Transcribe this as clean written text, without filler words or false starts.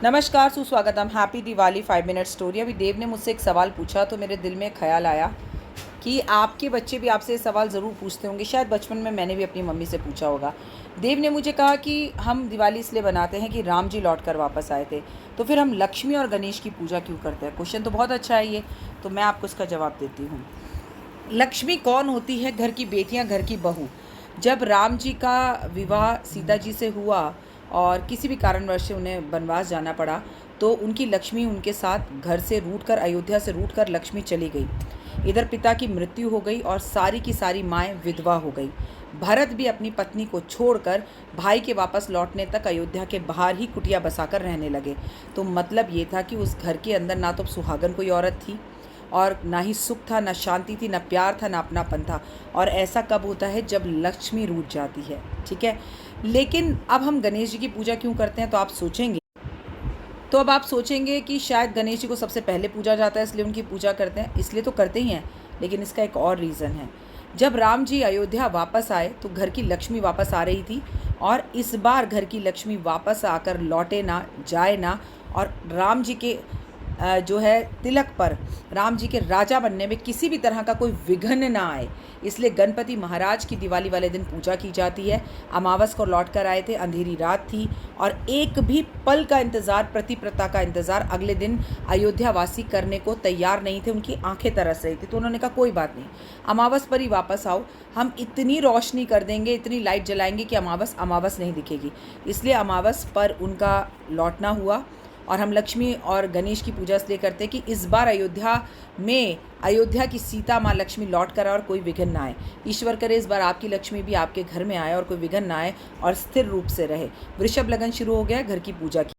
नमस्कार, सुस्वागतम। Happy Diwali 5 minute story. अभी देव ने मुझसे एक सवाल पूछा तो मेरे दिल में ख्याल आया कि आपके बच्चे भी आपसे ये सवाल ज़रूर पूछते होंगे। शायद बचपन में मैंने भी अपनी मम्मी से पूछा होगा। देव ने मुझे कहा कि हम दिवाली इसलिए बनाते हैं कि राम जी लौट कर वापस आए थे, तो फिर हम लक्ष्मी और गणेश की पूजा क्यों करते हैं। क्वेश्चन तो बहुत अच्छा है ये, तो मैं आपको इसका जवाब देती हूँ। लक्ष्मी कौन होती है? घर की बेटियां, घर की बहू। जब राम जी का विवाह सीता जी से हुआ और किसी भी कारणवश से उन्हें वनवास जाना पड़ा, तो उनकी लक्ष्मी उनके साथ घर से रूठकर, अयोध्या से रूठकर लक्ष्मी चली गई। इधर पिता की मृत्यु हो गई और सारी की सारी माएँ विधवा हो गई। भरत भी अपनी पत्नी को छोड़कर भाई के वापस लौटने तक अयोध्या के बाहर ही कुटिया बसाकर रहने लगे। तो मतलब ये था कि उस घर के अंदर ना तो सुहागन कोई औरत थी, और ना ही सुख था, ना शांति थी, ना प्यार था, ना अपनापन था। और ऐसा कब होता है? जब लक्ष्मी रूठ जाती है। ठीक है। लेकिन अब हम गणेश जी की पूजा क्यों करते हैं? तो अब आप सोचेंगे कि शायद गणेश जी को सबसे पहले पूजा जाता है इसलिए उनकी पूजा करते हैं। इसलिए तो करते ही हैं, लेकिन इसका एक और रीज़न है। जब राम जी अयोध्या वापस आए तो घर की लक्ष्मी वापस आ रही थी, और इस बार घर की लक्ष्मी वापस आकर लौटे ना, जाए ना, और राम जी के जो है तिलक पर, राम जी के राजा बनने में किसी भी तरह का कोई विघ्न ना आए, इसलिए गणपति महाराज की दिवाली वाले दिन पूजा की जाती है। अमावस को लौट कर आए थे, अंधेरी रात थी, और एक भी पल का इंतज़ार, प्रतिप्रता का इंतज़ार अगले दिन अयोध्या वासी करने को तैयार नहीं थे। उनकी आंखें तरस रही थी, तो उन्होंने कहा कोई बात नहीं, अमावस पर ही वापस आओ, हम इतनी रोशनी कर देंगे, इतनी लाइट जलाएंगे कि अमावस अमावस नहीं दिखेगी। इसलिए अमावस पर उनका लौटना हुआ। और हम लक्ष्मी और गणेश की पूजा इसलिए करते हैं कि इस बार अयोध्या की सीता माँ लक्ष्मी लौट कर आए और कोई विघ्न ना आए। ईश्वर करे इस बार आपकी लक्ष्मी भी आपके घर में आए और कोई विघ्न ना आए और स्थिर रूप से रहे। वृषभ लगन शुरू हो गया है घर की पूजा की।